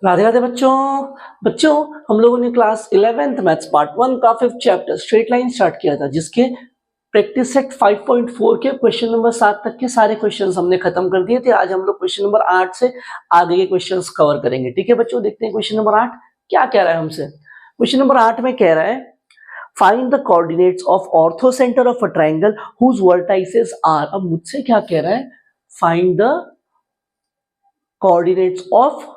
राधे राधे बच्चों। बच्चों, हम लोगों ने क्लास 11th मैथ्स पार्ट 1 का 5th chapter straight line start किया था, जिसके प्रैक्टिस सेट 5.4 के क्वेश्चन नंबर 7 तक के सारे क्वेश्चंस हमने खत्म कर दिए थे। आज हम लोग क्वेश्चन नंबर 8 से आगे के क्वेश्चंस कवर करेंगे। ठीक है बच्चों, देखते हैं क्वेश्चन नंबर 8 क्या कह रहा है हमसे। क्वेश्चन नंबर 8 में कह रहा है find the coordinates of orthocentre of a triangle whose vertices are. अब मुझसे क्या कह रहा है, find the coordinates of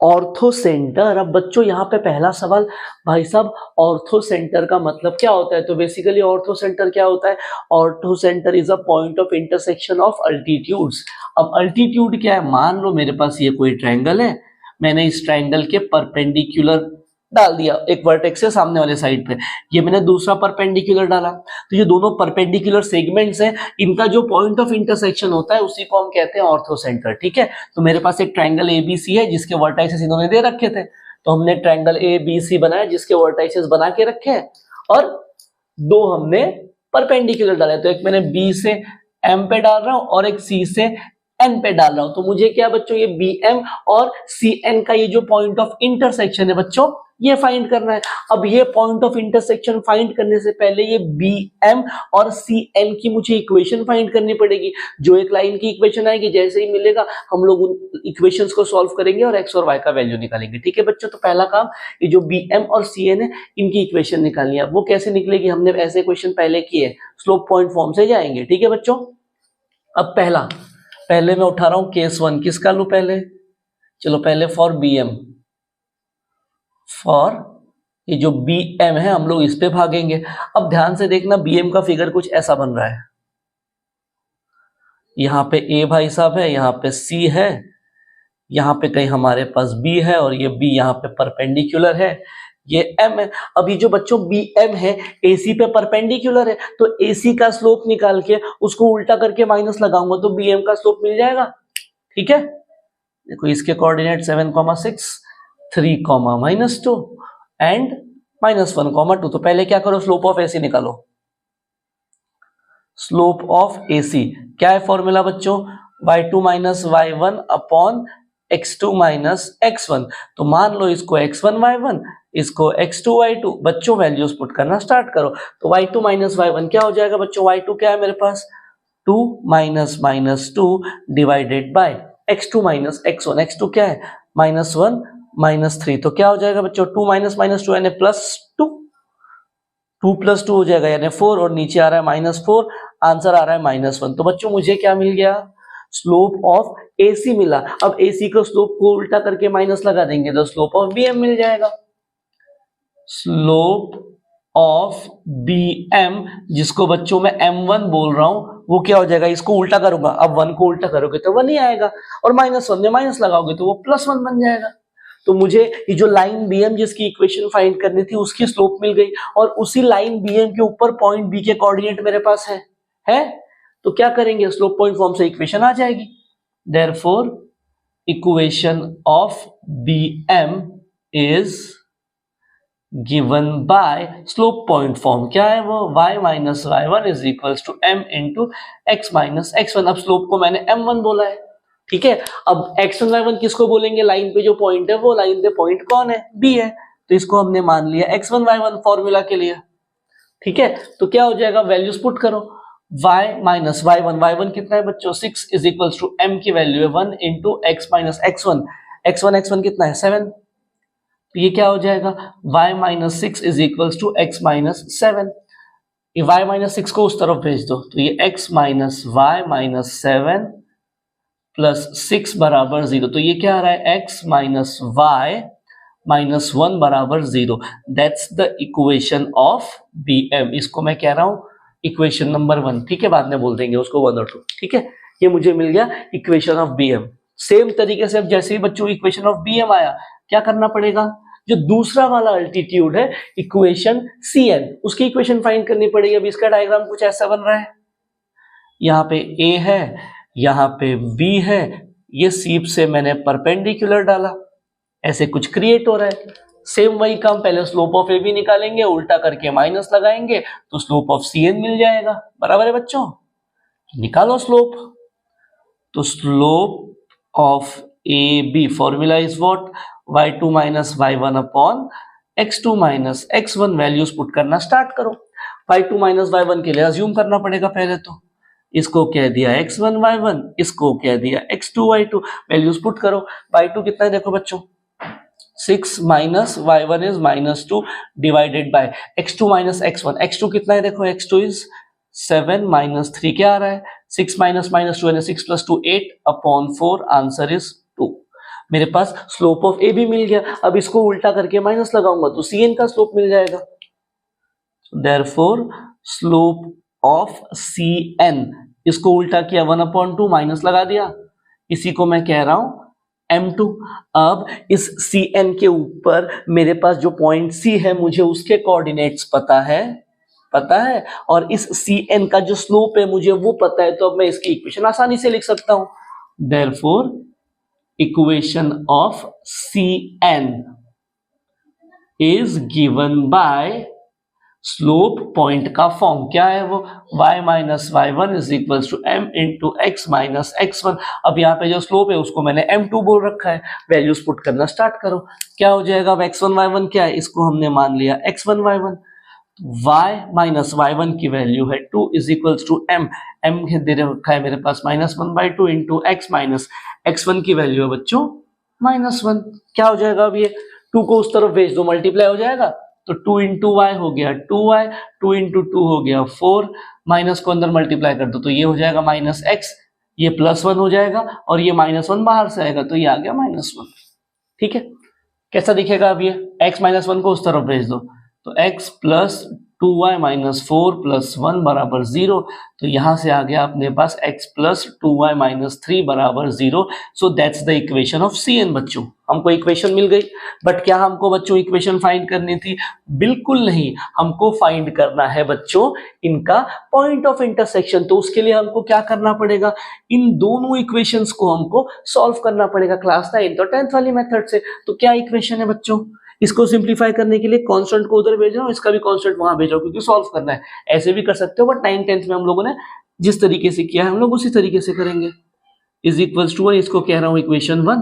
orthocentre. अब बच्चों यहाँ पे पहला सवाल, भाई साहब ऑर्थो सेंटर का मतलब क्या होता है? तो बेसिकली ऑर्थो सेंटर क्या होता है? Ortho centre is a point of intersection of altitudes. अब अल्टीट्यूड क्या है? मान लो मेरे पास ये कोई ट्रायंगल है, मैंने इस ट्रायंगल के परपेंडिकुलर डाल दिया एक वर्टेक्स से सामने वाले साइड पे, ये मैंने दूसरा परपेंडिकुलर डाला, तो ये दोनों परपेंडिकुलर सेगमेंट्स हैं, इनका जो पॉइंट ऑफ इंटरसेक्शन होता है उसी को हम कहते हैं ऑर्थो सेंटर। ठीक है, तो मेरे पास एक ट्रायंगल एबीसी है जिसके वर्टाइसेस इन्होंने दे रखे थे, तो हमने ट्रायंगल एबीसी बनाया जिसके वर्टाइसेस बना के रखे हैं और दो हमने परपेंडिकुलर डाले। तो एक मैंने बी से एम पे डाल रहा हूं और एक सी से एन पे डाल रहा हूं। तो मुझे क्या बच्चों, ये बी एम और सी एन का ये जो पॉइंट ऑफ इंटरसेक्शन है बच्चों, ये फाइंड करना है। अब ये पॉइंट ऑफ इंटरसेक्शन फाइंड करने से पहले ये बी एम और सी एन की मुझे इक्वेशन फाइंड करनी पड़ेगी। जो एक लाइन की इक्वेशन आएगी, जैसे ही मिलेगा हम लोग उन इक्वेशंस को सॉल्व करेंगे और एक्स और वाई का वैल्यू निकालेंगे। ठीक है बच्चों, तो पहला काम, ये जो बी एम और सी एन है इनकी इक्वेशन निकालनी है। वो कैसे निकलेगी? हमने ऐसे क्वेश्चन पहले किए, स्लोप पॉइंट फॉर्म से जाएंगे। ठीक है बच्चों, अब पहले मैं उठा रहा हूं केस 1। किसका लूं पहले? चलो पहले फॉर बी एम, फॉर ये जो बी एम है हम लोग इस पे भागेंगे। अब ध्यान से देखना, बी एम का फिगर कुछ ऐसा बन रहा है, यहां पे ए भाई साहब है, यहां पे सी है, यहां पे कहीं हमारे पास बी है और ये बी यहां पे परपेंडिकुलर है, ये एम है। अभी जो बच्चों बी एम है एसी पे परपेंडिकुलर है, तो एसी का स्लोप निकाल के उसको उल्टा करके माइनस लगाऊंगा तो बी एम का स्लोप मिल जाएगा। ठीक है, देखो इसके कोऑर्डिनेट 7,6, 3, -2 एंड -1, 2। तो पहले क्या करो, स्लोप ऑफ एसी निकालो। स्लोप ऑफ एसी क्या है फॉर्मूला बच्चों? y2 - y1 upon x2 - x1। तो मान लो इसको x1 y1, इसको x2 y2। बच्चों वैल्यूज पुट करना स्टार्ट करो। तो y2 - y1 क्या हो जाएगा बच्चों? y2 क्या है मेरे पास? 2 - -2 divided by x2 - x1। x2 क्या है? -1 - 3। तो क्या हो जाएगा बच्चों? 2 - -2 यानी +2, 2 + 2 हो जाएगा यानी 4, और नीचे आ रहा है -4, आंसर आ रहा है -1। तो बच्चों मुझे क्या मिल गया? स्लोप ऑफ एसी मिला। अब एसी को स्लोप को उल्टा करके माइनस लगा देंगे तो स्लोप ऑफ बीएम मिल जाएगा। स्लोप ऑफ बीएम, जिसको बच्चों मैं m1 बोल रहा हूं, वो क्या हो जाएगा? इसको उल्टा करूंगा, अब 1 को उल्टा करोगे तो 1 ही आएगा, और -1 में माइनस लगाओगे तो वो +1 बन जाएगा। तो मुझे ये जो लाइन बीएम जिसकी इक्वेशन फाइंड करनी थी उसकी स्लोप मिल गई, और उसी लाइन बीएम के ऊपर पॉइंट बी के कोऑर्डिनेट मेरे पास है। तो क्या करेंगे, स्लोप पॉइंट फॉर्म से इक्वेशन आ जाएगी। Therefore equation of BM is given by slope point form. क्या है वो? y - y1 is equals to m into x - x1। अब स्लोप को मैंने m1 बोला है। ठीक है, अब x1 y1 किसको बोलेंगे? लाइन पे जो पॉइंट है, वो लाइन पे पॉइंट कौन है? b है, तो इसको हमने मान लिया x1 y1 फॉर्मूला के लिए। ठीक है, तो क्या हो जाएगा? वैल्यूज पुट करो। y - y1 कितना है बच्चों? 6 इज इक्वल्स टू m की वैल्यू है 1 इंटू x - x1। x1 कितना है? 7। तो ये क्या हो जाएगा? y - 6 is equals to x - 7। ये y - 6 को उस तरफ भेज दो, तो ये x - y - 7 प्लस 6 बराबर 0। तो ये क्या आ रहा है? x - y - 1 बराबर 0। That's the equation of bm। इसको मैं कह रहा हूं इक्वेशन नंबर 1। ठीक है, बाद में बोल देंगे उसको 1 और 2। ठीक है, ये मुझे मिल गया इक्वेशन ऑफ bm। सेम तरीके से अब जैसे ही बच्चों इक्वेशन ऑफ bm आया, क्या करना पड़ेगा? जो दूसरा वाला अल्टीट्यूड है, इक्वेशन cn, उसकी इक्वेशन फाइंड करनी पड़ेगी। अब इसका डायग्राम कुछ ऐसा बन रहा है, यहाँ पे a है, यहाँ पे b है, ये सीप से मैंने परपेंडिकुलर डाला, ऐसे कुछ क्रिएट हो रहा है। सेम वही काम, पहले स्लोप ऑफ ए बी निकालेंगे, उल्टा करके माइनस लगाएंगे तो स्लोप ऑफ सी एन मिल जाएगा। बराबर है बच्चों? निकालो स्लोप। तो slope of A B formula is what? y2 minus y1 upon x2 minus x1 values put करना स्टार्ट करो। y2 माइनस y1 के लिए अज्यूम करना पड़ेगा पहले तो, इसको कह दिया x1 y1, इसको कह दिया x2 y2, वैल्यूज पुट करो। y2 कितना है देखो बच्चों 6 minus y1 is -2 divided by x2 minus x1, x2 कितना है देखो x2 इज 7 माइनस 3 क्या आ रहा है 6 माइनस -2 यानी 6 + 2 8 अपॉन 4, आंसर इज 2। मेरे पास स्लोप ऑफ ए भी मिल गया। अब इसको उल्टा करके माइनस लगाऊंगा तो cn का स्लोप मिल जाएगा। देयरफॉर स्लोप ऑफ cn, इसको उल्टा किया 1/2 माइनस लगा दिया, इसी को मैं कह रहा हूं m2। अब इस cn के ऊपर मेरे पास जो पॉइंट c है मुझे उसके कोऑर्डिनेट्स पता है और इस cn का जो स्लोप है मुझे वो पता है, तो अब मैं इसकी इक्वेशन आसानी से लिख सकता हूं। Therefore equation of cn is given by slope point का फॉर्म, क्या है वो y minus y1 is equal to m into x minus x1। अब यहाँ पे जो स्लोप है उसको मैंने m2 बोल रखा है, वैल्यूज पुट करना स्टार्ट करो। क्या हो जाएगा, अब x1 y1 क्या है, इसको हमने मान लिया x1 y1, y minus y1 की वैल्यू है 2 इज इक्वल टू m दे रखा है मेरे पास -1/2 इंटू x माइनस x1 की वैल्यू है बच्चों -1। क्या हो जाएगा, अब ये 2 को उस तरफ भेज दो, मल्टीप्लाई हो जाएगा, तो 2 इंटू y हो गया 2y, 2 इंटू 2 हो गया 4, माइनस को अंदर मल्टीप्लाई कर दो तो ये हो जाएगा -x, ये +1 हो जाएगा और ये -1 बाहर से आएगा तो ये आ गया -1। ठीक है, कैसा दिखेगा अब ये x -1 को उस तरफ भेज दो तो x plus 2y minus 4 plus 1 बराबर 0, तो यहां से आ गया अपने पास x प्लस 2y माइनस 3 बराबर 0। सो that's the equation of cn। बच्चों हमको इक्वेशन मिल गई, बट क्या हमको बच्चों इक्वेशन फाइंड करनी थी? बिल्कुल नहीं, हमको फाइंड करना है बच्चों इनका पॉइंट ऑफ इंटरसेक्शन। तो उसके लिए हमको क्या करना पड़ेगा, इन दोनों इक्वेशंस को हमको सॉल्व करना पड़ेगा क्लास 9 और 10th वाली मेथड से। तो क्या इक्वेशन है बच्चों, इसको सिंप्लीफाई करने के लिए कांस्टेंट को उधर भेज रहा हूं, इसका भी कांस्टेंट वहां भेज रहा हूं क्योंकि सॉल्व करना है। ऐसे भी कर सकते हो, बट 9 10th में हम लोगों ने जिस तरीके से किया है हम लोग उसी तरीके से करेंगे। इज इक्वल्स टू 1, इसको कह रहा हूं इक्वेशन 1,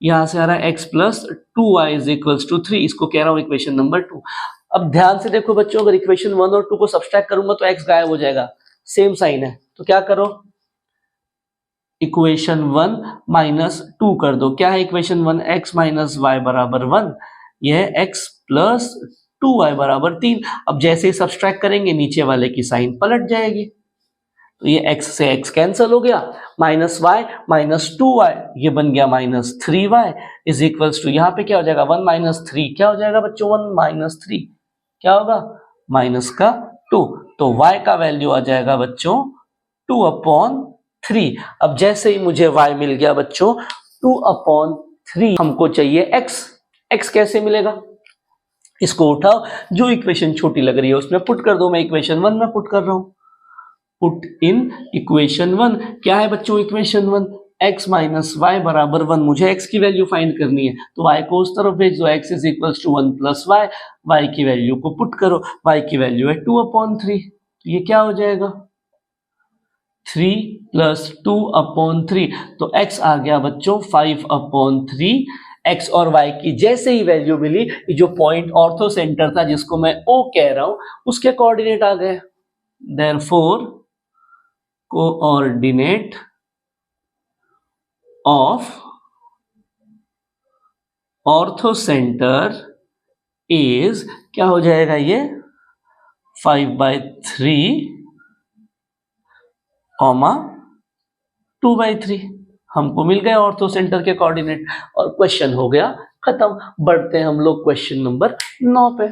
यहां से आ रहा है x plus 2y is equals to 3, इसको कह रहा हूं इक्वेशन नंबर 2। अब ध्यान से देखो बच्चों, अगर इक्वेशन 1 और 2 को सब्सट्रैक्ट करूंगा तो x गायब हो जाएगा, सेम साइन है, तो क्या करो इक्वेशन 1 माइनस 2 कर दो। क्या है इक्वेशन 1, x माइनस y बराबर 1, यह x प्लस 2y बराबर 3। अब जैसे ही सब्सट्रैक्ट करेंगे नीचे वाले की साइन पलट जाएगी, तो ये x से x कैंसिल हो गया, माइनस y माइनस 2y ये बन गया minus 3y is equals to, यहाँ पे क्या हो जाएगा 1 माइनस 3, क्या हो जाएगा बच्चों 1 माइनस 3 क्या होगा माइनस का 2, तो y का वैल्यू आ जाएगा बच्चों 2/3। अब जैसे ही मुझे y मिल गया बच्चों 2/3, हमको चाहिए x कैसे मिलेगा, इसको उठाओ, जो इक्वेशन छोटी लग रही है उसमें पुट कर दो। मैं इक्वेशन 1 में पुट कर रहा हूं, पुट इन इक्वेशन 1। क्या है बच्चों इक्वेशन 1, x माइनस y बराबर 1, मुझे x की वैल्यू फाइंड करनी है तो y को उस तरफ भेज दो, x is equals to 1 plus y की वैल्यू को पुट करो, y की वैल्यू है 2/3, तो ये क्या हो जाएगा 3 प्लस 2/3, तो x आ गया बच्चों 5/3। x और y की जैसे ही वैल्यू मिली, जो पॉइंट ऑर्थो सेंटर था जिसको मैं O कह रहा हूं उसके कोऑर्डिनेट आ गए। Therefore coordinate of ortho centre is, क्या हो जाएगा ये 5/3, 2/3। हमको मिल गए ऑर्थो सेंटर के कोऑर्डिनेट और क्वेश्चन हो गया खत्म। बढ़ते हैं हम लोग क्वेश्चन नंबर 9 पे।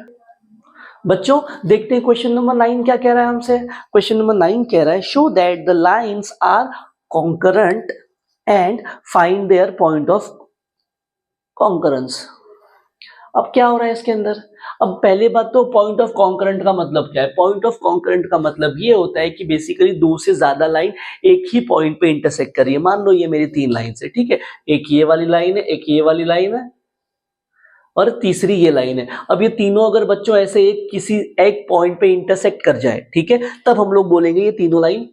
बच्चों देखते हैं क्वेश्चन नंबर 9 क्या कह रहा है हमसे। क्वेश्चन नंबर 9 कह रहा है show that the lines are concurrent and find their point of concurrence. अब क्या हो रहा है इसके अंदर, अब पहली बात तो पॉइंट ऑफ कॉन्करेंट का मतलब क्या है। पॉइंट ऑफ कॉन्करेंट का मतलब ये होता है कि बेसिकली दो से ज्यादा लाइन एक ही पॉइंट पे इंटरसेक्ट कर रही है। मान लो ये मेरी 3 लाइन है, ठीक है, एक ये वाली लाइन है, एक ये वाली लाइन है और तीसरी ये लाइन है। अब ये तीनों अगर बच्चों ऐसे किसी एक पॉइंट पे इंटरसेक्ट कर जाए, ठीक है, तब हम लोग बोलेंगे ये तीनों लाइन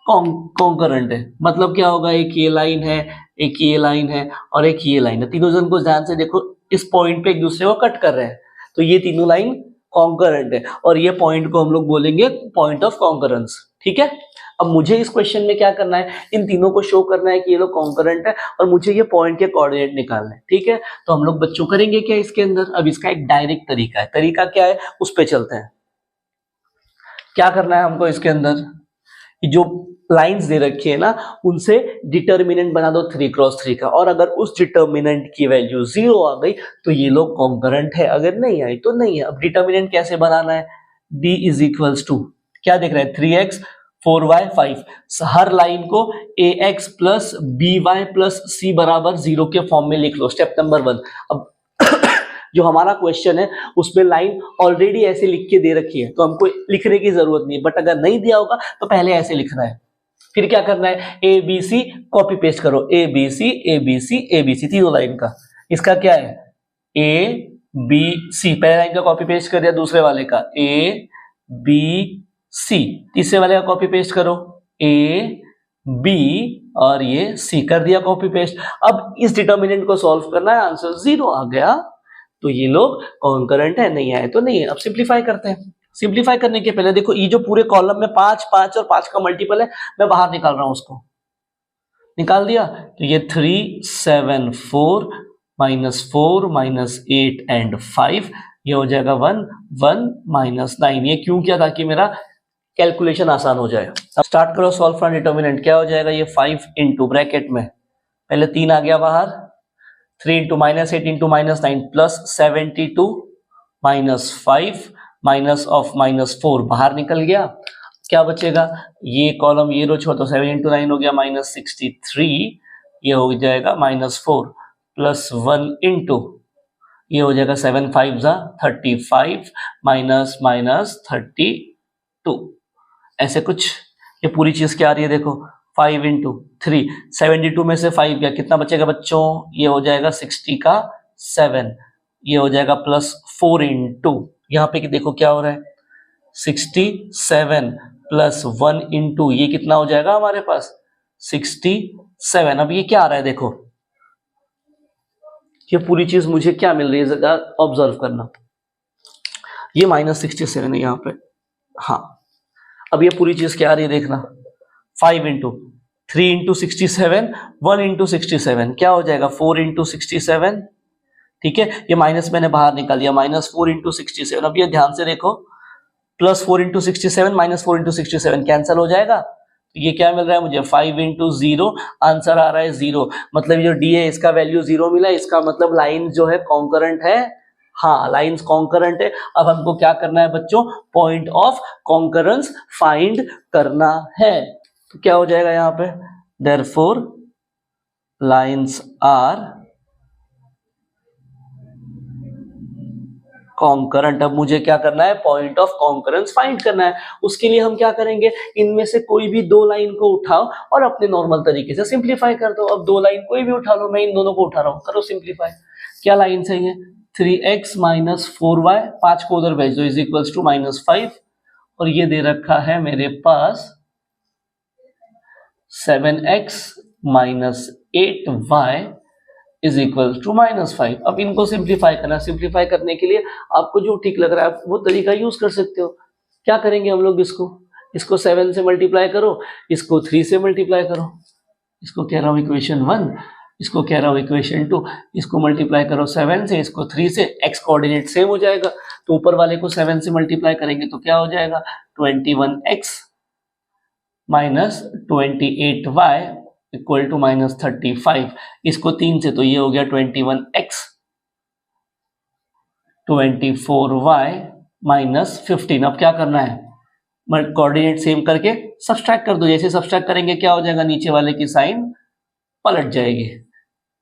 कॉन्करेंट है। मतलब क्या होगा, एक ये लाइन है, एक ये लाइन है और एक ये लाइन है, तीनों जन को ध्यान से देखो, इस पॉइंट पे एक दूसरे को कट कर रहे हैं, तो ये तीनों लाइन कॉन्करेंट है और ये पॉइंट को हम लोग बोलेंगे पॉइंट ऑफ कॉन्करेंस। ठीक है, अब मुझे इस क्वेश्चन में क्या करना है, इन तीनों को शो करना है कि ये लोग कॉन्करेंट है और मुझे ये पॉइंट के कोऑर्डिनेट निकालना है। ठीक है, तो हम लोग बच्चों करेंगे क्या इसके अंदर, अब इसका एक डायरेक्ट तरीका है। तरीका क्या है, उस पे चलते हैं। क्या करना है हमको इसके अंदर, जो लाइंस दे रखी है ना, उनसे डिटर्मिनेंट बना दो 3x3 का, और अगर उस डिटर्मिनेंट की वैल्यू 0 आ गई तो ये लोग कॉन्करेंट है, अगर नहीं आई तो नहीं है। अब डिटर्मिनेंट कैसे बनाना है, d इज इक्वल्स टू क्या देख रहे हैं, 3x 4y 5, हर लाइन को ax plus by plus c बराबर 0 के फॉर्म में लिख लो, स्टेप नंबर 1। अब जो हमारा क्वेश्चन है उसमें लाइन ऑलरेडी ऐसे लिख के दे रखी है, तो हमको लिखने की जरूरत नहीं है, बट अगर नहीं दिया होगा तो पहले ऐसे लिखना है। फिर क्या करना है, A B C copy paste करो, A B C A B C A B C, तीनों लाइन का। इसका क्या है, ए बी सी, पहले लाइन का कॉपी पेस्ट कर दिया, दूसरे वाले का ए बी सी, तीसरे वाले का कॉपी पेस्ट करो, ए बी और ये सी, कर दिया कॉपी पेस्ट। अब इस डिटर्मिनेंट को सॉल्व करना है, आंसर 0 आ गया तो ये लोग कॉन्करेंट है, नहीं आए तो नहीं है। अब सिंप्लीफाई करते हैं। सिंप्लीफाई करने के पहले देखो, ये जो पूरे कॉलम में 5 5 और 5 का मल्टीपल है, मैं बाहर निकाल रहा हूं, उसको निकाल दिया तो ये 3 7 4 -4 -8 एंड 5, ये हो जाएगा 1 1 -9। ये क्यों किया, ताकि मेरा कैलकुलेशन आसान हो जाए। अब स्टार्ट करो सॉल्व फ्रॉम डिटर्मिनेंट। क्या हो जाएगा, ये 5 इंटू ब्रैकेट में पहले 3 आ गया बाहर, 3 into -8 into -9 plus 72 -5 minus of -4 बाहर निकल गया। क्या बचेगा, ये कॉलम ये रो छोड़ दो, 7 इंटू 9 हो गया -63, ये हो जाएगा -4 प्लस 1 इंटू ये हो जाएगा 7 5 35 माइनस -32, ऐसे कुछ। ये पूरी चीज क्या आ रही है देखो, 5 इंटू 3, 72 में से 5 गया, कितना बचेगा बच्चों, ये हो जाएगा 60 का 7, ये हो जाएगा प्लस 4 इंटू, यहाँ पे देखो क्या हो रहा है, 67 प्लस 1 इंटू ये कितना हो जाएगा हमारे पास 67। अब ये क्या आ रहा है देखो, ये पूरी चीज मुझे क्या मिल रही है, जरा ऑब्जर्व करना, ये -67 है यहाँ पे। हाँ, अब ये पूरी चीज क्या आ रही है देखना, 5 इंटू 3 इंटू 67 1 इंटू 67 क्या हो जाएगा 4 इंटू 67। ठीक है, ये माइनस मैंने बाहर निकाल दिया, -4 इंटू 67। अब ये ध्यान से देखो, +4 इंटू 67 -4 इंटू 67 कैंसिल हो जाएगा, तो ये क्या मिल रहा है मुझे 5 इंटू 0, आंसर आ रहा है 0। मतलब जो डी है इसका वैल्यू 0 मिला, इसका मतलब लाइन जो है कॉन्करेंट है। हाँ, लाइंस कॉन्करेंट है। अब हमको क्या करना है बच्चों, पॉइंट ऑफ कॉन्करेंस फाइंड करना है। तो क्या हो जाएगा यहाँ पे, देयरफॉर लाइंस आर कॉन्करेंट। अब मुझे क्या करना है, पॉइंट ऑफ कॉन्करेंस फाइंड करना है। उसके लिए हम क्या करेंगे, इनमें से कोई भी 2 लाइन को उठाओ और अपने नॉर्मल तरीके से सिंप्लीफाई कर दो। अब 2 लाइन कोई भी उठा लो, मैं इन दोनों को उठा रहा हूं, करो सिंप्लीफाई। क्या लाइन है ये, 3x - 4y, 5 को उधर भेज दो, इज इक्वल्स टू -5, और ये दे रखा है मेरे पास 7x - 8y is equal to -5। अब इनको सिंप्लीफाई करना, सिंप्लीफाई करने के लिए आपको जो ठीक लग रहा है आप वो तरीका यूज कर सकते हो। क्या करेंगे हम लोग, इसको 7 से मल्टीप्लाई करो, इसको 3 से मल्टीप्लाई करो, इसको कह रहा हूँ इक्वेशन 1, इसको कह रहा हूँ इक्वेशन 2, इसको मल्टीप्लाई करो 7 से, इसको 3 से, x कोऑर्डिनेट सेम हो जाएगा, तो ऊपर वाले को 7 से मल्टीप्लाई करेंगे तो क्या हो जाएगा 21x minus 28y equal to -35। इसको 3 से तो ये हो गया 21x 24y -15। अब क्या करना है, कोऑर्डिनेट सेम करके सब्सट्रैक्ट कर दो। जैसे सब्सट्रैक्ट करेंगे क्या हो जाएगा, नीचे वाले की साइन पलट जाएगी,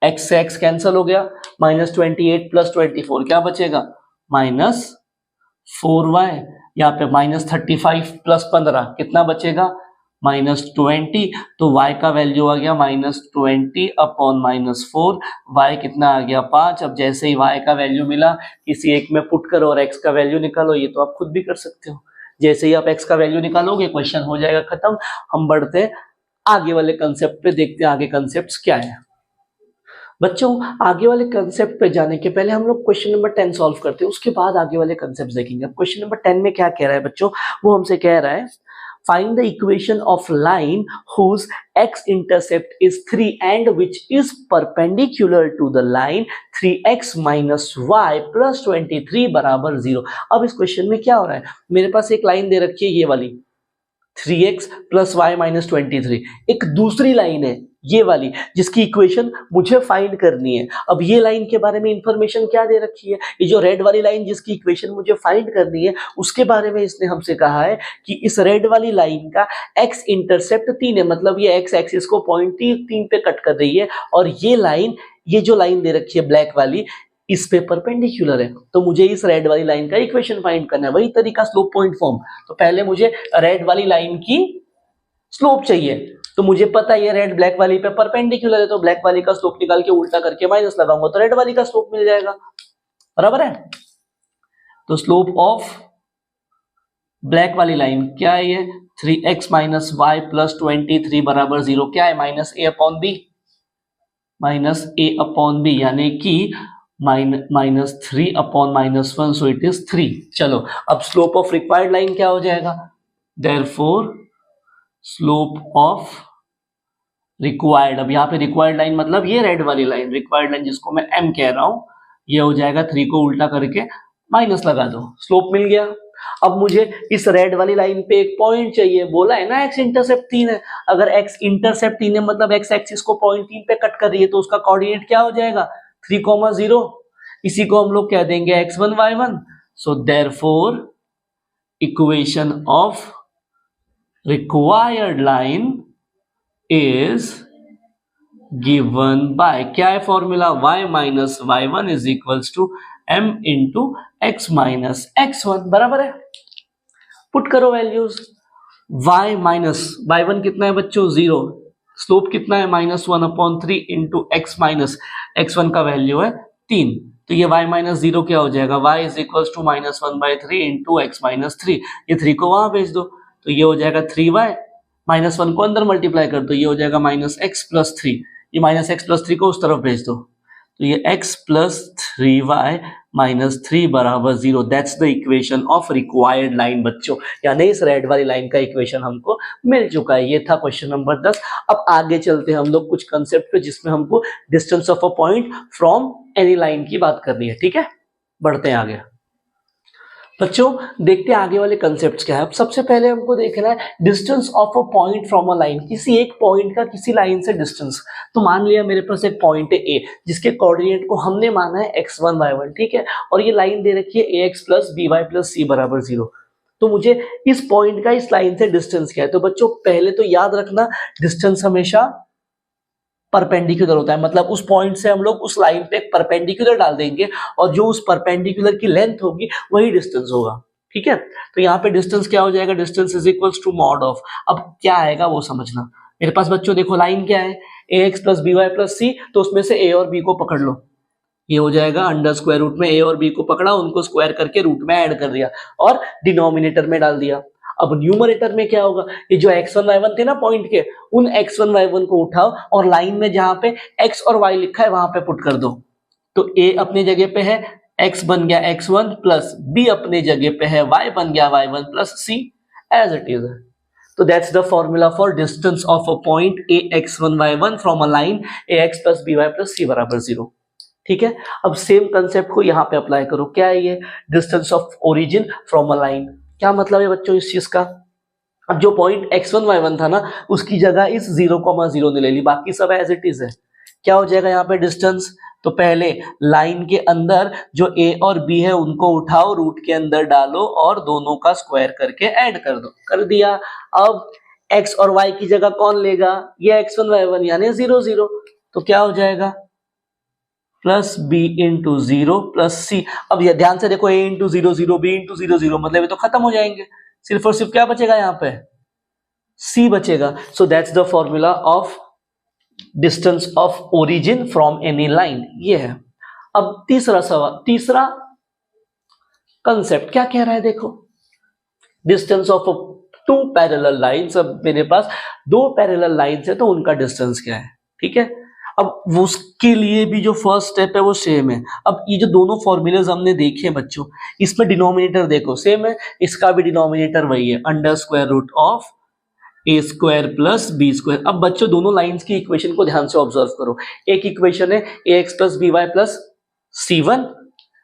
x से x कैंसिल हो गया, -28 + 24 क्या बचेगा -4y, यहाँ पे -35 + 15 कितना बचेगा -20, तो y का वैल्यू आ गया -20 अपॉन -4, y कितना आ गया 5। अब जैसे ही y का वैल्यू मिला किसी एक में पुट करो और x का वैल्यू निकालो, ये तो आप खुद भी कर सकते हो। जैसे ही आप x का वैल्यू निकालोगे क्वेश्चन हो जाएगा खत्म। हम बढ़ते हैं आगे वाले कंसेप्ट पे, देखते हैं आगे कंसेप्ट क्या है। बच्चों आगे वाले कंसेप्ट पे जाने के पहले हम लोग क्वेश्चन नंबर 10 सॉल्व करते हैं, उसके बाद आगे वाले कंसेप्ट देखेंगे। अब क्वेश्चन नंबर 10 में क्या कह रहा है बच्चों, वो हमसे कह रहा है find the equation of line whose x intercept is 3 and which is perpendicular to the line 3x minus y plus 23 बराबर 0। अब इस क्वेश्चन में क्या हो रहा है, मेरे पास एक लाइन दे रखी है ये वाली 3x प्लस वाई माइनस 23, एक दूसरी लाइन है ये वाली जिसकी इक्वेशन मुझे फाइंड करनी है। अब ये लाइन के बारे में इंफॉर्मेशन क्या दे रखी है, ये जो रेड वाली लाइन जिसकी इक्वेशन मुझे फाइंड करनी है उसके बारे में इसने हमसे कहा है कि इस रेड वाली लाइन का x इंटरसेप्ट 3 है, मतलब ये x एक्सिस को पॉइंट 3 पे कट कर रही है, और ये लाइन, ये जो लाइन दे रखी है ब्लैक वाली, इस पे परपेंडिकुलर है। तो मुझे इस रेड वाली लाइन का इक्वेशन फाइंड करना है, वही तरीका स्लोप पॉइंट फॉर्म। तो पहले मुझे रेड वाली लाइन की स्लोप चाहिए, तो मुझे पता है ये रेड ब्लैक वाली पे परपेंडिकुलर है, तो ब्लैक वाली का स्लोप निकाल के उल्टा करके माइनस लगाऊंगा तो रेड वाली का स्लोप मिल जाएगा, बराबर है। तो स्लोप ऑफ ब्लैक वाली लाइन क्या है, ये 3x माइनस वाई प्लस 23 बराबर 0, क्या है minus a upon B, minus a upon B, यानी कि minus 3 upon minus 1, so it is 3। चलो अब स्लोप ऑफ रिक्वायर्ड लाइन क्या हो जाएगा, देयरफॉर स्लोप ऑफ रिक्वायर्ड, अब यहाँ पे रिक्वायर्ड लाइन मतलब ये रेड वाली लाइन, रिक्वायर्ड लाइन जिसको मैं m कह रहा हूं, ये हो जाएगा 3 को उल्टा करके माइनस लगा दो, स्लोप मिल गया। अब मुझे इस रेड वाली लाइन पे एक पॉइंट चाहिए, बोला है ना x इंटरसेप्ट 3 है, अगर x इंटरसेप्ट 3 है मतलब x एक्सिस को पॉइंट 3 पे कट कर रही है, तो उसका कोऑर्डिनेट क्या हो जाएगा 3,0, इसी को हम लोग कह देंगे x1 y1। So therefore equation of required line is given by, क्या है formula, y minus y1 is equals to m into x minus x1, बराबर है। पुट करो वैल्यूज, y माइनस y1 कितना है बच्चों 0, स्लोप कितना है -1/3 इंटू x माइनस x1 का वैल्यू है 3, तो ये y माइनस 0 क्या हो जाएगा, y is equals to -1/3 into x minus 3, ये 3 को वहां भेज दो तो ये हो जाएगा 3y, -1 को अंदर मल्टीप्लाई कर दो, ये हो जाएगा -x प्लस 3, ये -x प्लस 3 को उस तरफ भेज दो, तो ये x प्लस 3y माइनस 3 बराबर 0, that's the equation of required line बच्चों, यानी इस रेड वाली लाइन का इक्वेशन हमको मिल चुका है। ये था क्वेश्चन नंबर 10। अब आगे चलते हैं हम लोग कुछ कंसेप्ट पे जिसमें हमको distance of a point from any line की बात करनी है, ठीक है, बढ़ते हैं आगे। बच्चों देखते हैं आगे वाले कंसेप्ट्स क्या है। अब सबसे पहले हमको देखना है distance of a point from a line, किसी एक पॉइंट का किसी लाइन से डिस्टेंस। तो मान लिया मेरे पास एक पॉइंट है ए, जिसके कोऑर्डिनेट को हमने माना है x1 y1, ठीक है, और ये लाइन दे रखी है ax plus by plus c बराबर 0। तो मुझे इस पॉइंट का इस लाइन से डिस्टेंस क्या है, तो बच्चों पहले तो याद रखना डिस्टेंस हमेशा परपेंडिकुलर होता है, मतलब उस पॉइंट से हम लोग उस लाइन पे एक परपेंडिकुलर डाल देंगे और जो उस परपेंडिकुलर की लेंथ होगी वही डिस्टेंस होगा, ठीक है। तो यहाँ पे डिस्टेंस क्या हो जाएगा, distance is equals to mod of, अब क्या आएगा वो समझना। मेरे पास बच्चों देखो लाइन क्या है ax plus by plus c, तो उसमें से a और b को पकड़ लो, ये हो जाएगा अंडर स्क्वायर रूट में a और b को पकड़ा, उनको स्क्वायर करके रूट में ऐड कर दिया और डिनोमिनेटर में डाल दिया। अब न्यूमरेटर में क्या होगा, ये जो x1 y1 थे ना पॉइंट के, उन x1 y1 को उठाओ और लाइन में जहां पे x और y लिखा है वहां पे पुट कर दो, तो a अपने जगह पे है, x बन गया x1 प्लस b अपने जगह पे है, y बन गया y1 plus c as it is. तो that's the formula for distance of a point ax1 y1 from a line ax plus by plus c बराबर 0, ठीक है। अब सेम कंसेप्ट को यहाँ पे अप्लाई करो, क्या है ये distance of origin from a line, क्या मतलब है बच्चों इस चीज का। अब जो पॉइंट x1 y1 था ना उसकी जगह इस 0,0 ने ले ली, बाकी सब एज इट इज है। क्या हो जाएगा यहाँ पे डिस्टेंस, तो पहले लाइन के अंदर जो a और b है उनको उठाओ, रूट के अंदर डालो और दोनों का स्क्वायर करके ऐड कर दो, कर दिया। अब x और y की जगह कौन लेगा, ये x1 y1 यानी 0 0, तो क्या हो जाएगा plus b into 0 plus c। अब ये ध्यान से देखो a इंटू 0 0 b इंटू 0 0, मतलब ये तो खत्म हो जाएंगे, सिर्फ और सिर्फ क्या बचेगा यहाँ पे c बचेगा। सो that's the formula of distance of origin from any line, ये है। अब तीसरा सवाल, तीसरा कंसेप्ट क्या कह रहा है, देखो distance of two parallel lines. अब मेरे पास दो पैरेलल लाइंस है तो उनका डिस्टेंस क्या है, ठीक है। अब उसके लिए भी जो फर्स्ट स्टेप है वो सेम है। अब ये जो दोनों फॉर्मूलेज हमने देखे हैं बच्चों, इसमें डिनोमिनेटर देखो सेम है, इसका भी डिनोमिनेटर वही है, under square root of A square plus B square. अब बच्चों दोनों लाइंस की इक्वेशन को ध्यान से ऑब्जर्व करो। एक इक्वेशन है a x plus b y plus c one,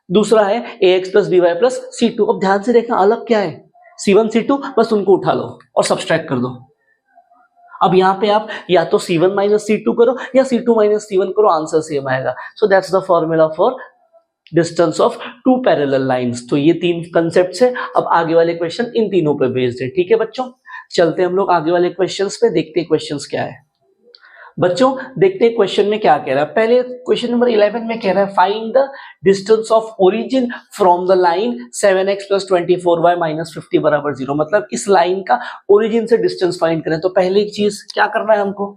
दूसरा है a x plus b y plus c two. अब ध्यान से देखना अलग क्या है, सी वन सी टू, बस उनको उठा लो और सब्सट्रैक्ट कर दो। अब यहाँ पे आप या तो C1 माइनस C2 करो या C2 माइनस C1 करो, आंसर सेम आएगा। So that's the formula for distance of two parallel lines. तो ये तीन कंसेप्ट्स है। अब आगे वाले क्वेश्चन इन तीनों पे बेस्ड है, ठीक है बच्चों। चलते हम लोग आगे वाले क्वेश्चंस पे, देखते हैं क्वेश्चंस क्या है। बच्चों देखते हैं क्वेश्चन में क्या कह रहा है। पहले क्वेश्चन नंबर 11 में कह रहा है find the distance of origin from the line 7x plus 24y minus 50 बराबर 0। मतलब इस लाइन का ओरिजिन से डिस्टेंस फाइंड करें तो पहली चीज क्या करना है हमको,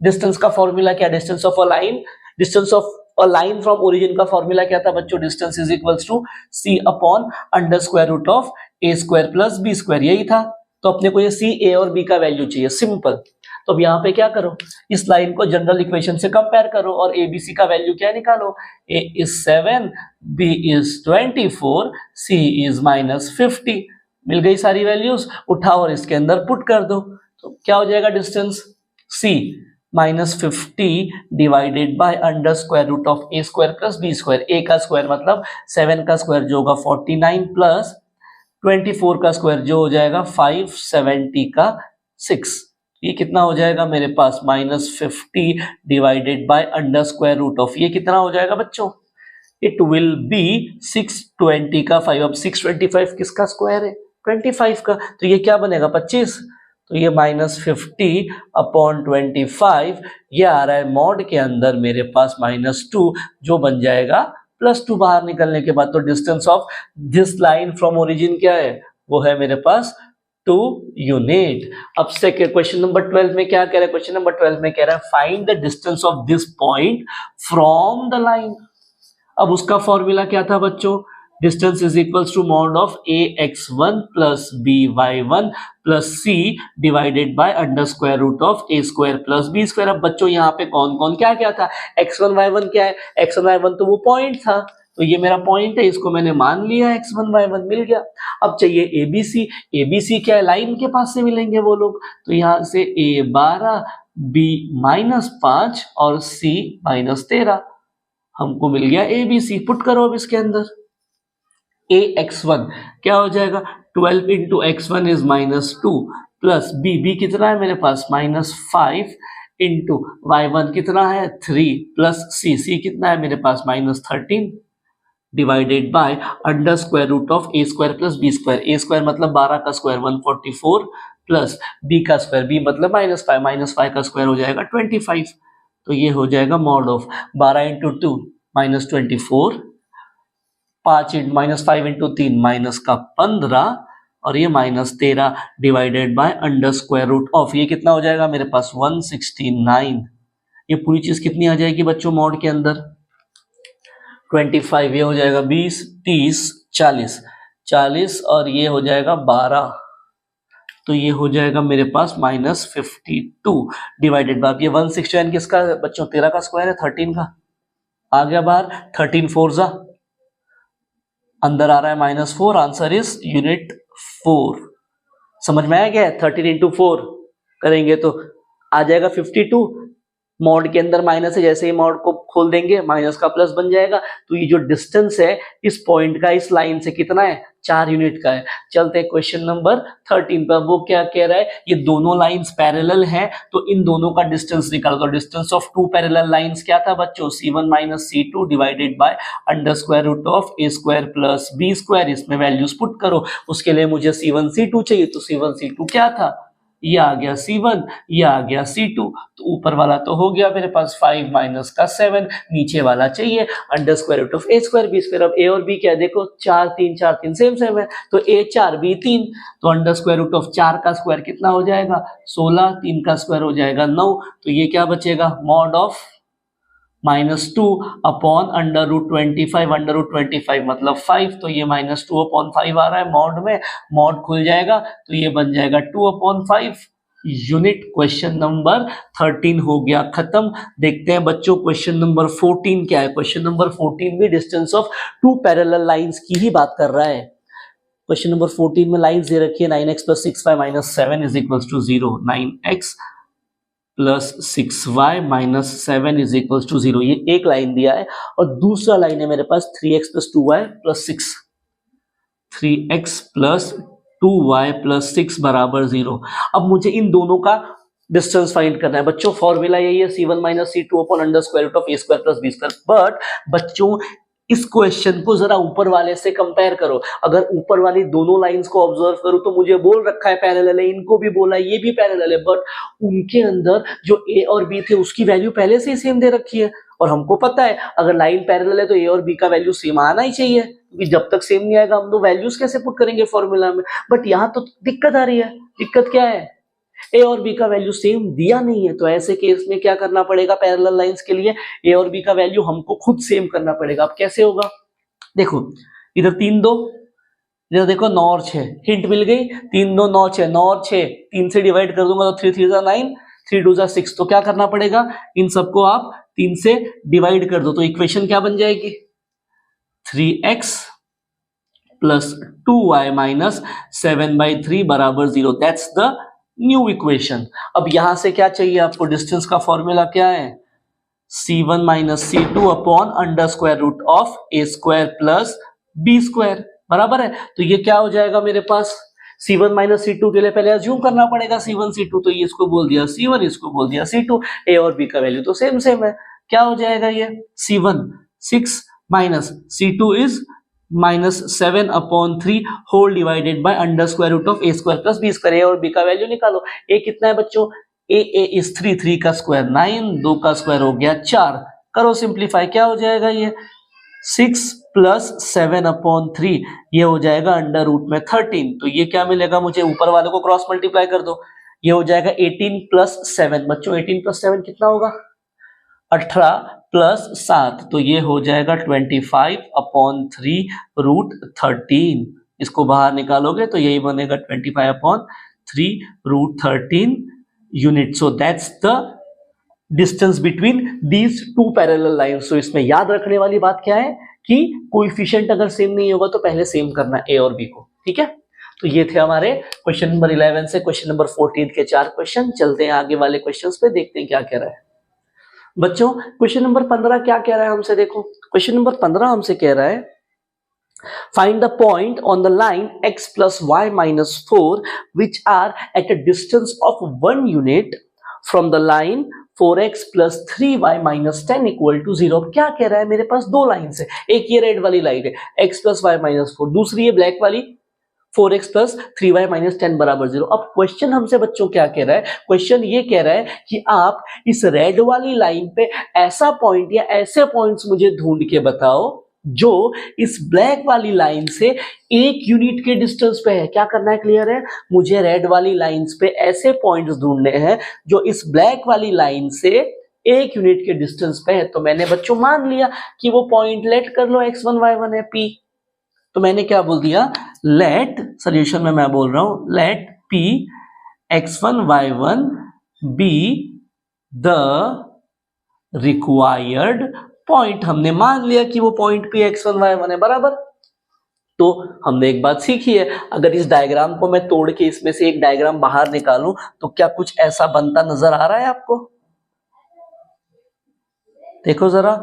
डिस्टेंस का फॉर्मूला क्या, distance of a line, distance of a line from origin का फॉर्मूला क्या था बच्चों, distance is equals to c upon under square root of a square plus b square, यही था। तो अपने को ये c, a और b का वैल्यू चाहिए, सिंपल। तो अब यहाँ पे क्या करो, इस लाइन को जनरल इक्वेशन से कंपेयर करो और ए बी सी का वैल्यू क्या निकालो, a is 7, b is 24, c is minus 50। मिल गई सारी वैल्यूज, उठाओ और इसके अंदर पुट कर दो। तो क्या हो जाएगा distance, c minus 50 divided by under square root of A square plus B square. A का स्क्वायर मतलब 7 का स्क्वायर जो होगा 49 प्लस 24 का स्क्वायर जो हो जाएगा 570 का 6। ये कितना हो जाएगा मेरे पास, minus 50 divided by under square root of, ये कितना हो जाएगा बच्चों, इट विल बी 620 का 5। अब 625 किसका स्क्वायर है, 25 का, तो ये क्या बनेगा 25। तो ये माइनस 50 अपॉन 25, ये आ रहा है मॉड के अंदर मेरे पास -2 जो बन जाएगा +2 बाहर निकलने के बाद। तो distance of this line from origin क्या है, वो है मेरे पास 2 यूनिट। अब सेकंड क्वेश्चन नंबर 12 में क्या कह रहा है, क्वेश्चन नंबर 12 में कह रहा है find the distance of this point from the line. अब उसका फॉर्मूला क्या था बच्चों, distance is equals to mod of ax1 plus by1 plus c divided by under square root of a square plus b square. अब बच्चों यहाँ पे कौन कौन क्या क्या था, x1 y1 क्या है, x1 y1 तो वो पॉइंट था, तो ये मेरा पॉइंट है, इसको मैंने मान लिया, x1 y1 मिल गया। अब चाहिए abc, abc क्या है, लाइन के पास से मिलेंगे वो लोग, तो यहाँ से a 12, b -5 और c -13, हमको मिल गया abc। पुट करो अब इसके अंदर, ax1 क्या हो जाएगा, 12 into x1 is -2 plus b कितना है मेरे पास -5 इंटू y1 कितना है 3 प्लस c कितना है मेरे पास -13 divided by under square root of a square plus b square. a square मतलब 12 का स्क्वायर 144 प्लस b का स्क्वायर, b मतलब -5 का स्क्वायर हो जाएगा 25। तो ये हो जाएगा mod of 12 into 2 -24, 5 into 3 minus का 15 और ये -13 divided by under square root of, ये कितना हो जाएगा मेरे पास 169। ये पूरी चीज कितनी आ जाएगी बच्चों मॉड के अंदर 25, ये हो जाएगा 20, 30, 40, 40 और ये हो जाएगा 12, तो ये हो जाएगा मेरे पास -52 डिवाइडेड बाय, ये 169 किसका बच्चों 13 का स्क्वायर है 13 का, आ गया बाहर 13 4 जा, अंदर आ रहा है -4, आंसर इज यूनिट 4। समझ में आया क्या, 13 इंटू 4 करेंगे तो आ जाएगा 52, मॉड के अंदर माइनस है, जैसे ही मॉड को खोल देंगे माइनस का प्लस बन जाएगा। तो ये जो डिस्टेंस है इस पॉइंट का इस लाइन से कितना है 4 यूनिट का है। चलते हैं क्वेश्चन नंबर 13 पर, वो क्या कह रहा है, ये दोनों लाइंस पैरेलल हैं तो इन दोनों का डिस्टेंस निकालो। तो distance of two parallel lines क्या था बच्चों, c1 minus c2 divided by under square root of a square plus b square. इसमें वैल्यूज पुट करो, उसके लिए मुझे c1 c2 चाहिए, तो c1 c2 क्या था, ये आ गया c1, ये आ गया c2। तो ऊपर वाला तो हो गया मेरे पास 5 माइनस का 7, नीचे वाला चाहिए under square root of a square b square. अब a और b क्या है देखो 4 3 सेम है, तो a 4 b 3, तो अंडर स्क्वायर रूट ऑफ 4 का स्क्वायर कितना हो जाएगा 16, 3 का स्क्वायर हो जाएगा 9, तो ये क्या बचेगा मॉड ऑफ -2 अपॉन √25, √25 मतलब 5, तो ये -2 अपॉन 5 आ रहा है मॉड में, मॉड खुल जाएगा तो ये बन जाएगा 2 अपॉन 5 यूनिट। क्वेश्चन नंबर 13 हो गया खत्म। देखते हैं बच्चों क्वेश्चन नंबर 14 क्या है। क्वेश्चन नंबर 14 भी distance of two parallel lines की ही बात कर रहा है। क्वेश्चन नंबर 14 में लाइंस दे रखी है 9x + 6y - 7 = 0, 9x + 6y - 7 = 0, ये एक लाइन दिया है। और दूसरा लाइन है मेरे पास 3x + 2y + 6, 3x + 2y + 6 = 0। अब मुझे इन दोनों का डिस्टेंस फाइंड करना है बच्चों। फॉर्मूला यही है C1 - C2 / √a² + b²। But बच्चों इस क्वेश्चन को जरा ऊपर वाले से कंपेयर करो। अगर ऊपर वाली दोनों लाइंस को ऑब्जर्व करो तो मुझे बोल रखा है पैरेलल है, इनको भी बोला ये भी पैरेलल है, बट उनके अंदर जो a और b थे उसकी वैल्यू पहले से ही सेम दे रखी है। और हमको पता है अगर लाइन पैरेलल है तो a और b का वैल्यू सेम आना ही चाहिए, क्योंकि जब तक सेम नहीं आएगा हम तो वैल्यूज कैसे पुट करेंगे फॉर्मूला में। बट यहाँ तो दिक्कत आ रही है। दिक्कत क्या है? ए और बी का वैल्यू सेम दिया नहीं है, तो ऐसे केस में क्या करना पड़ेगा? पैरेलल लाइंस के लिए ए और बी का वैल्यू हमको खुद सेम करना पड़ेगा। अब कैसे होगा? देखो इधर 3 2, इधर देखो 9 और 6, हिंट मिल गई। 3 2 9 6, 9 और 6 3 से डिवाइड कर दूंगा तो 3 3 9, 3 2 6। तो क्या करना पड़ेगा? इन सबको आप 3 से डिवाइड कर दो तो इक्वेशन क्या बन जाएगी? 3x + 2y - 7/3 = 0। That's the new equation. अब यहां से क्या चाहिए आपको? डिस्टेंस का फॉर्मूला क्या है? C1 - C2 upon √a² + b² बराबर है। तो ये क्या हो जाएगा मेरे पास? C1 - C2 के लिए पहले अज्यूम करना पड़ेगा C1 C2, तो ये इसको बोल दिया C1, इसको बोल दिया C2। ए और बी का वैल्यू तो सेम सेम है। क्या हो जाएगा ये? C1 6 - C2 is -7/3 whole divided by √a² + b²। A और बी का वैल्यू निकालो। ए कितना है बच्चों? ए इज 3, 3 का स्क्वायर 9, 2 का स्क्वायर हो गया 4। करो सिंप्लीफाई, क्या हो जाएगा ये? 6 + 7/3, ये हो जाएगा √13। तो ये क्या मिलेगा मुझे? ऊपर वाले को क्रॉस मल्टीप्लाई कर दो, ये हो जाएगा 18 + 7। बच्चों 18 + 7 कितना होगा? 18 + 7, तो ये हो जाएगा 25/3 √13। इसको बाहर निकालोगे तो यही बनेगा 25/3 √13 unit. So that's the distance between these two parallel lines. So इसमें याद रखने वाली बात क्या है कि कोएफिशिएंट अगर सेम नहीं होगा तो पहले सेम करना ए और बी को। ठीक है, तो ये थे हमारे क्वेश्चन नंबर 11 से क्वेश्चन नंबर 14 के 4 क्वेश्चन। चलते हैं आगे वाले क्वेश्चंस पे, देखते हैं क्या कह रहा है बच्चों। क्वेश्चन नंबर 15 क्या कह रहा है हमसे? देखो क्वेश्चन नंबर 15 हमसे कह रहा है find the point on the line x + y - 4 which are at a distance of 1 unit from the line 4x + 3y - 10 = 0। क्या कह रहा है? मेरे पास दो लाइन है, एक ये रेड वाली लाइन है x + y - 4, दूसरी ये ब्लैक वाली 4x + 3y - 10 = 0। अब क्वेश्चन हमसे बच्चों क्या कह रहा है? क्वेश्चन ये कह रहा है कि आप इस रेड वाली लाइन पे ऐसा पॉइंट या ऐसे पॉइंट्स मुझे ढूंढ के बताओ जो इस ब्लैक वाली लाइन से 1 यूनिट के डिस्टेंस पे है। क्या करना है? क्लियर है? मुझे रेड वाली लाइंस पे ऐसे पॉइंट्स ढूंढने हैं जो इस ब्लैक वाली लाइन से 1 यूनिट के डिस्टेंस पे है। तो मैंने बच्चों मान लिया कि वो पॉइंट लेट कर लो x1 y1 है P। तो मैंने क्या बोल दिया? लेट, सॉल्यूशन में मैं बोल रहा हूं let P x1 y1 be the required point. हमने मान लिया कि वो पॉइंट P x1 y1 है बराबर। तो हमने एक बात सीखी है, अगर इस डायग्राम को मैं तोड़ के इसमें से एक डायग्राम बाहर निकालूं तो क्या कुछ ऐसा बनता नजर आ रहा है आपको? देखो जरा,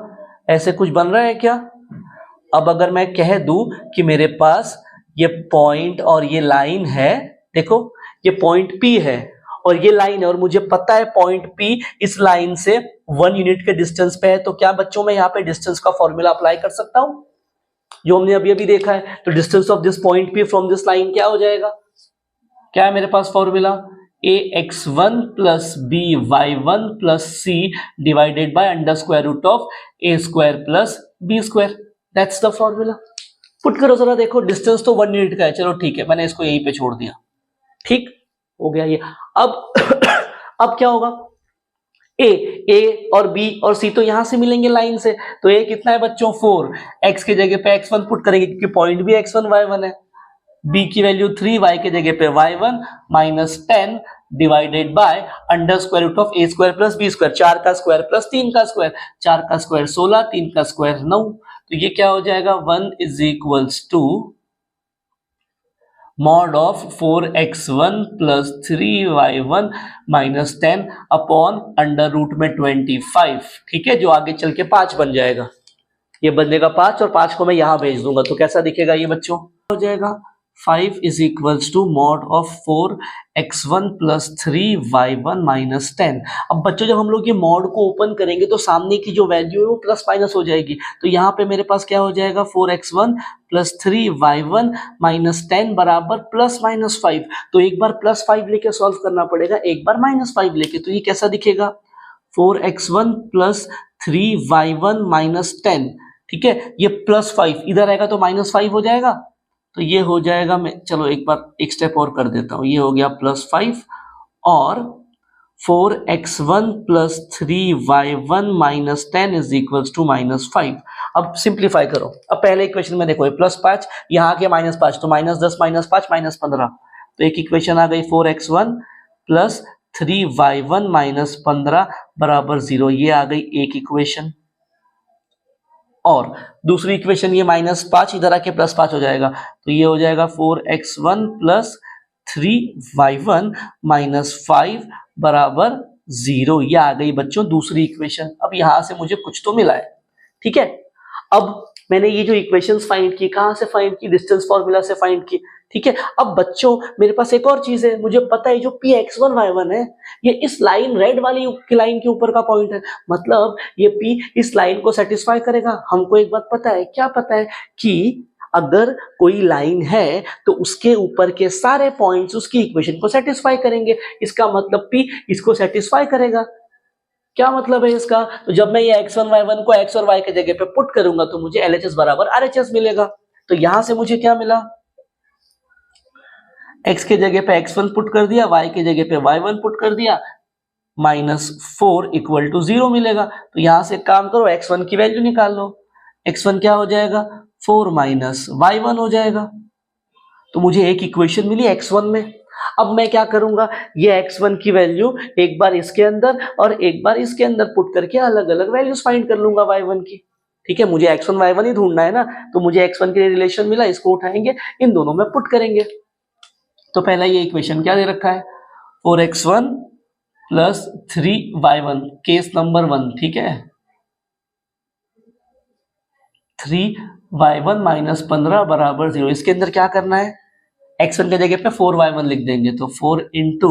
ऐसे कुछ बन रहा है क्या? अब अगर मैं कह दूं कि मेरे पास ये पॉइंट और ये लाइन है, देखो ये पॉइंट P है और ये लाइन है और मुझे पता है पॉइंट P इस लाइन से 1 यूनिट के डिस्टेंस पे है, तो क्या बच्चों मैं यहाँ पे डिस्टेंस का फॉर्मूला अप्लाई कर सकता हूं जो हमने अभी अभी देखा है? तो distance of this point P from this line क्या हो जाएगा? क्या है मेरे पास formula? ax1 + by1 + c divided by √a² + b²। That's the formula. Put करो जरा, देखो डिस्टेंस तो 1 यूनिट का है, चलो ठीक है, मैंने इसको यहीं पे छोड़ दिया। ठीक हो गया ये। अब अब क्या होगा? ए और बी और सी तो यहां से मिलेंगे लाइन से, तो ए कितना है बच्चों 4, एक्स की जगह पे x1 पुट करेंगे क्योंकि पॉइंट भी x1 y1 है, b की वैल्यू 3, y की जगह पे y1 minus 10 divided by under square root of A square plus B square, 4 का स्क्वायर प्लस 3 का स्क्वायर, 4 का स्क्वायर 16, 3 का स्क्वायर 9, तो ये क्या हो जाएगा 1 is equals to mod of 4x1 plus 3y1 minus 10 upon under root में 25, ठीक है, जो आगे चल के 5 बन जाएगा, ये बनेगा 5 और 5 को मैं यहां भेज दूंगा, तो कैसा दिखेगा ये बच्चों, हो जाएगा 5 is equals to mod of 4x1 plus 3y1 minus 10। अब बच्चों जब हम लोग ये मॉड को ओपन करेंगे तो सामने की जो वैल्यू है वो प्लस माइनस हो जाएगी, तो यहाँ पे मेरे पास क्या हो जाएगा 4x1 प्लस 3y1 माइनस 10 बराबर प्लस माइनस 5, तो एक बार प्लस 5 लेके सॉल्व करना पड़ेगा, एक बार माइनस 5 लेके, तो ये कैसा दिखेगा 4x1 प्लस 3y1 माइनस 10, ठीक है, ये प्लस 5 इधर आएगा तो माइनस 5 हो जाएगा, तो ये हो जाएगा, मैं चलो एक बार एक स्टेप और कर देता हूं, ये हो गया प्लस 5 और 4x1 plus 3y1 minus 10 is equals to minus 5। अब सिंप्लीफाई करो, अब पहले इक्वेशन में देखो प्लस 5 यहाँ के माइनस 5, तो माइनस 10 माइनस 5 माइनस 15, तो एक इक्वेशन आ गई 4x1 प्लस 3y1 माइनस 15 बराबर 0, ये आ गई एक इक्वेशन, और दूसरी इक्वेशन ये माइनस 5 इधर आके प्लस 5 हो जाएगा, तो ये हो जाएगा 4x1 प्लस 3y1 माइनस 5 बराबर 0, ये आ गई बच्चों दूसरी इक्वेशन। अब यहां से मुझे कुछ तो मिला है, ठीक है, अब मैंने ये जो इक्वेशंस फाइंड की, कहां से फाइंड की, डिस्टेंस फॉर्मूला से फाइंड की, ठीक है। अब बच्चों मेरे पास एक और चीज है, मुझे पता है जो px1 y1 है ये इस लाइन रेड वाली लाइन के ऊपर का पॉइंट है, मतलब ये p इस लाइन को सेटिस्फाई करेगा। हमको एक बात पता है, क्या पता है कि अगर कोई लाइन है तो उसके ऊपर के सारे पॉइंट्स उसकी इक्वेशन को सेटिस्फाई करेंगे, इसका मतलब p इसको सेटिस्फाई करेगा। क्या मतलब है इसका, तो जब मैं ये x1 y1 को x और y के जगह पे पुट करूंगा तो मुझे LHS बराबर RHS मिलेगा, तो यहां से मुझे क्या मिला, x के जगह पे x1 पुट कर दिया, y के जगह पे y1 पुट कर दिया, माइनस 4 इक्वल टू 0 मिलेगा, तो यहां से काम करो x1 की वैल्यू निकाल लो, x1 क्या हो जाएगा 4 माइनस y1 हो जाएगा, तो मुझे एक इक्वेशन मिली x1 में। अब मैं क्या करूंगा, ये x1 की वैल्यू एक बार इसके अंदर और एक बार इसके अंदर पुट करके अलग अलग वैल्यूज फाइंड कर लूंगा y1 की, ठीक है, मुझे x1 y1 ही ढूंढना है ना, तो मुझे x1 के लिए रिलेशन मिला, इसको उठाएंगे, इन दोनों में पुट करेंगे। तो पहला ये इक्वेशन क्या दे रखा है 4x1 plus 3y1, case number 1, ठीक है, 3y1 माइनस 15 बराबर 0, इसके अंदर क्या करना है, x1 के जगह पे 4y1 लिख देंगे, तो 4 into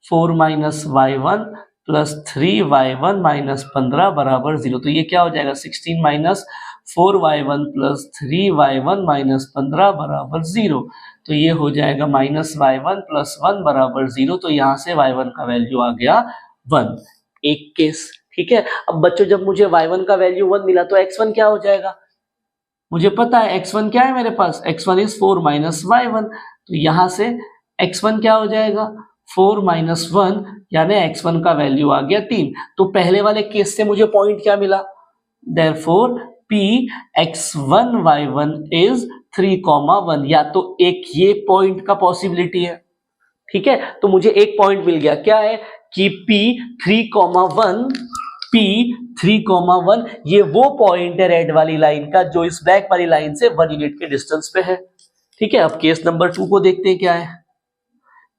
4 minus y1 plus 3y1 minus 15 बराबर 0, तो ये क्या हो जाएगा 16 minus 4y1 plus 3y1 minus 15 बराबर 0, तो ये हो जाएगा माइनस y1 प्लस 1 बराबर 0, तो यहाँ से y1 का वैल्यू आ गया 1, एक केस, ठीक है। अब बच्चों जब मुझे y1 का वैल्यू 1 मिला तो x1 क्या हो जाएगा, मुझे पता है x1 क्या है मेरे पास, x1 इज 4 माइनस y1, तो यहां से x1 क्या हो जाएगा 4 माइनस 1, यानी x1 का वैल्यू आ गया 3, तो पहले वाले केस से मुझे पॉइंट क्या मिला, therefore p x1 y1 is 3,1, या तो एक ये पॉइंट का पॉसिबिलिटी है, ठीक है, तो मुझे एक पॉइंट मिल गया, क्या है कि p 3,1 P3,1 ये वो पॉइंट है रेड वाली लाइन का जो इस ब्लैक वाली लाइन से 1 यूनिट के डिस्टेंस पे है, ठीक है। अब केस नंबर 2 को देखते हैं क्या है,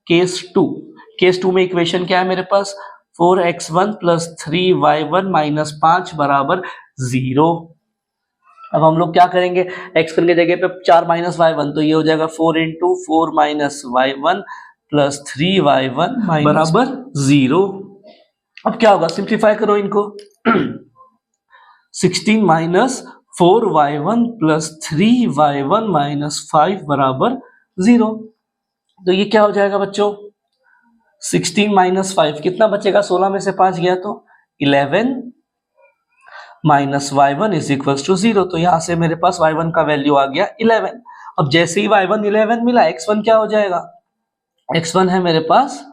केस 2 में इक्वेशन क्या है मेरे पास 4x1 प्लस 3y1 माइनस 5 बराबर 0। अब हम लोग क्या करेंगे, x1 के जगह पे 4 माइनस y1, तो ये हो जाएगा 4 into 4 minus y1 plus 3y1 बराबर 0। अब क्या होगा, सिंप्लीफाई करो इनको 16 minus 4y1 plus 3y1 minus 5 बराबर 0, तो ये क्या हो जाएगा बच्चों 16 माइनस 5 कितना बचेगा, 16 में से 5 गया तो 11 minus y1 is equal to 0, तो यहां से मेरे पास y1 का वैल्यू आ गया 11। अब जैसे ही y1 11 मिला, x1 क्या हो जाएगा, x1 है मेरे पास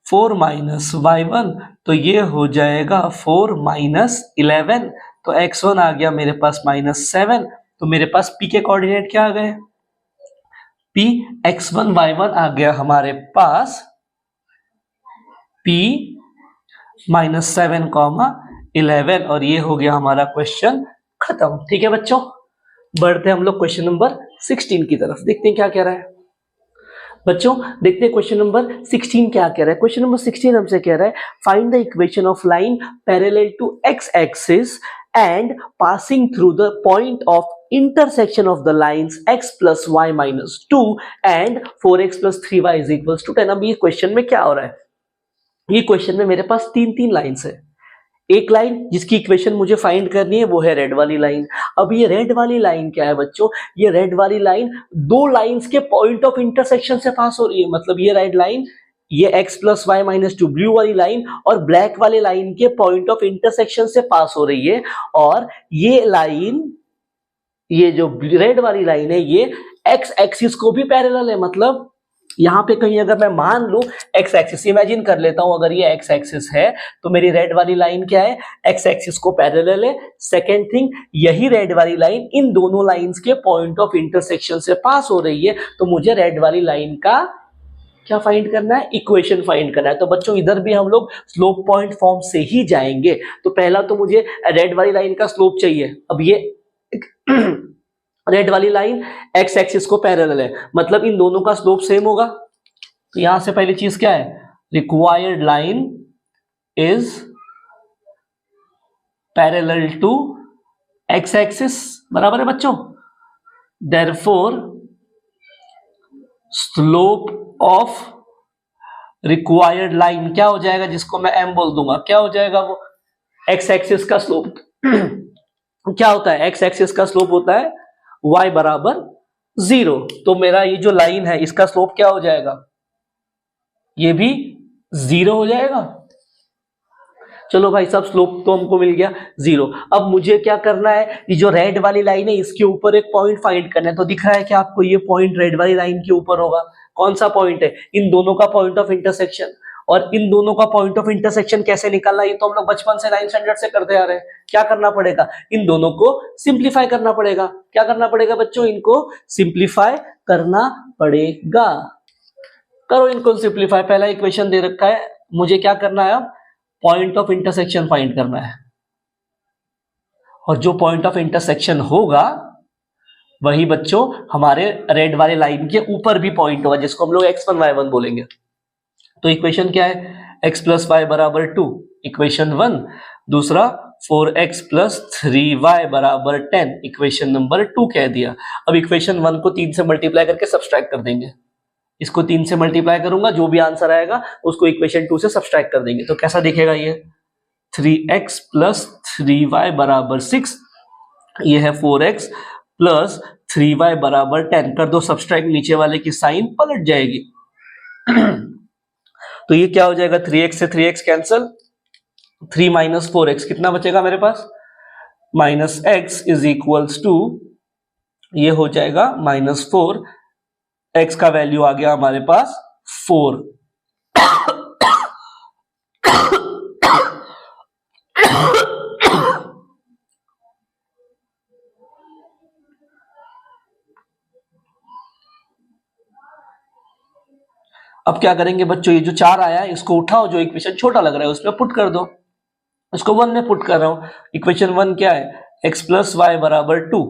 4 माइनस y1, तो ये हो जाएगा 4 माइनस 11, तो x1 आ गया मेरे पास -7, तो मेरे पास p के कोऑर्डिनेट क्या आ गए, p x1 y1 आ गया हमारे पास p -7, 11, और ये हो गया हमारा क्वेश्चन खत्म। ठीक है बच्चों, बढ़ते हैं हम लोग क्वेश्चन नंबर 16 की तरफ, देखते हैं क्या कह रहा है बच्चों। देखते हैं क्वेश्चन नंबर 16 क्या कह रहा है। क्वेश्चन नंबर 16 हमसे कह रहा है find the equation of line parallel to x axis and passing through the point of intersection of the lines x plus y minus 2 and 4x plus 3y is equals to 10। अब ये question में क्या हो रहा है, ये question में मेरे पास तीन लाइंस है। एक लाइन जिसकी इक्वेशन मुझे फाइंड करनी है वो है रेड वाली लाइन। अब ये रेड वाली लाइन क्या है बच्चों, ये रेड वाली लाइन दो लाइंस के पॉइंट ऑफ इंटरसेक्शन से पास हो रही है। मतलब ये रेड लाइन, ये x plus Y minus 2 blue वाली लाइन और ब्लैक वाले लाइन के पॉइंट ऑफ इंटरसेक्शन से पास हो रही है, और ये लाइन, ये जो रेड वाली लाइन है ये x एक्सिस को भी पैरेलल है। मतलब यहां पे कहीं अगर मैं मान लूं x एक्सिस, इमेजिन कर लेता हूं अगर ये x एक्सिस है तो मेरी रेड वाली लाइन क्या है, x एक्सिस को पैरेलल है। सेकेंड थिंग, यही रेड वाली लाइन इन दोनों लाइंस के पॉइंट ऑफ इंटरसेक्शन से पास हो रही है, तो मुझे रेड वाली लाइन का क्या फाइंड करना है, इक्वेशन फाइंड करना है। तो बच्चों इधर भी हम लोग स्लोप पॉइंट फॉर्म से ही जाएंगे। तो पहला तो मुझे रेड वाली लाइन का स्लोप चाहिए। अब ये रेड वाली लाइन x एक्सिस को पैरेलल है, मतलब इन दोनों का स्लोप सेम होगा। तो यहां से पहली चीज क्या है, required line is parallel to x axis, बराबर है बच्चों। Therefore slope of required line क्या हो जाएगा, जिसको मैं m बोल दूंगा, क्या हो जाएगा वो, x एक्सिस का स्लोप क्या होता है, x एक्सिस का स्लोप होता है y बराबर 0। तो मेरा ये जो लाइन है इसका स्लोप क्या हो जाएगा, ये भी 0 हो जाएगा। चलो भाई साहब, स्लोप तो हमको मिल गया 0। अब मुझे क्या करना है, ये जो रेड वाली लाइन है इसके ऊपर एक पॉइंट फाइंड करना है। तो दिख रहा है कि आपको ये पॉइंट रेड वाली लाइन के ऊपर होगा। कौन सा पॉइंट है, इन दोनों का पॉइंट ऑफ इंटरसेक्शन। और इन दोनों का पॉइंट ऑफ इंटरसेक्शन कैसे निकालना, ये तो हम लोग बचपन से 9th स्टैंडर्ड से करते आ रहे हैं। क्या करना पड़ेगा, इन दोनों को सिंप्लीफाई करना पड़ेगा। क्या करना पड़ेगा बच्चों, इनको सिंप्लीफाई करना पड़ेगा। करो इनको सिंप्लीफाई। पहला इक्वेशन दे रखा है, मुझे क्या करना है, अब पॉइंट ऑफ इंटरसेक्शन फाइंड करना है। और जो पॉइंट ऑफ इंटरसेक्शन होगा वही बच्चों हमारे रेड वाले लाइन के ऊपर भी पॉइंट होगा, जिसको हम लोग x1 y1 बोलेंगे। तो इक्वेशन क्या है, x प्लस वाई बराबर 2, इक्वेशन 1। दूसरा 4x प्लस 3y बराबर 10, इक्वेशन नंबर 2 कह दिया। अब इक्वेशन 1 को 3 से मल्टीप्लाई करके सब्सट्रैक्ट कर देंगे। इसको 3 से मल्टीप्लाई करूंगा, जो भी आंसर आएगा उसको इक्वेशन 2 से सब्सट्रैक्ट कर देंगे। तो कैसा दिखेगा ये, 3x प्लस 3y बराबर 6, ये है 4x प्लस 3y बराबर 10। कर दो सब्सट्रैक्ट, नीचे वाले की साइन पलट जाएगी। तो ये क्या हो जाएगा, 3x से 3x कैंसल, 3 माइनस 4x कितना बचेगा मेरे पास, minus x is equals to, ये हो जाएगा -4, x का वैल्यू आ गया हमारे पास 4। अब क्या करेंगे बच्चों, ये जो 4 आया है इसको उठाओ, जो इक्वेशन छोटा लग रहा है उसमें पुट कर दो। इसको 1 में पुट कर रहा हूं। इक्वेशन 1 क्या है, x प्लस वाई बराबर 2,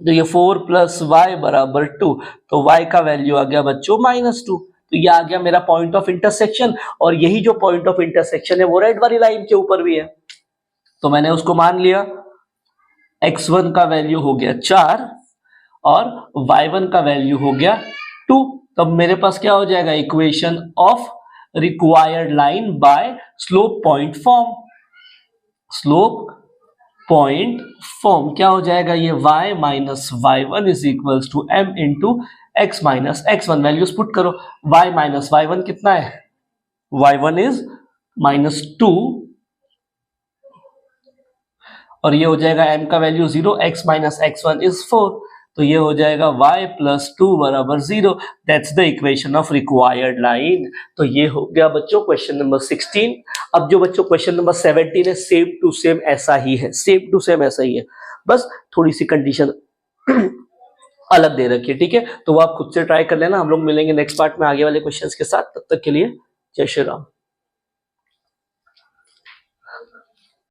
तो ये 4 प्लस वाई बराबर 2, तो y का वैल्यू आ गया बच्चों -2। तो ये आ गया मेरा पॉइंट ऑफ इंटरसेक्शन, और यही जो पॉइंट ऑफ इंटरसेक्शन है वो रेड वाली लाइन के ऊपर भी है। तो मैंने उसको मान लिया, x1 का वैल्यू हो गया 4 और y1 का वैल्यू हो गया 2। तब मेरे पास क्या हो जाएगा, equation of required line by slope point form. Slope point form क्या हो जाएगा, ये y minus y1 is equals to m into x minus x1। Values put करो, y माइनस y1 कितना है, y1 इज -2, और ये हो जाएगा m का value 0, x minus x1 is 4। तो ये हो जाएगा y प्लस 2 बराबर 0। That's the equation of required line. तो ये हो गया बच्चों क्वेश्चन नंबर 16। अब जो बच्चों क्वेश्चन नंबर 17 है, सेम टू सेम ऐसा ही है, सेम टू सेम ऐसा ही है, बस थोड़ी सी कंडीशन अलग दे रखी है, ठीक है। तो वो आप खुद से ट्राई कर लेना। हम लोग मिलेंगे नेक्स्ट पार्ट में आगे वाले क्वेश्चंस के साथ। तब तक के लिए जय श्री राम।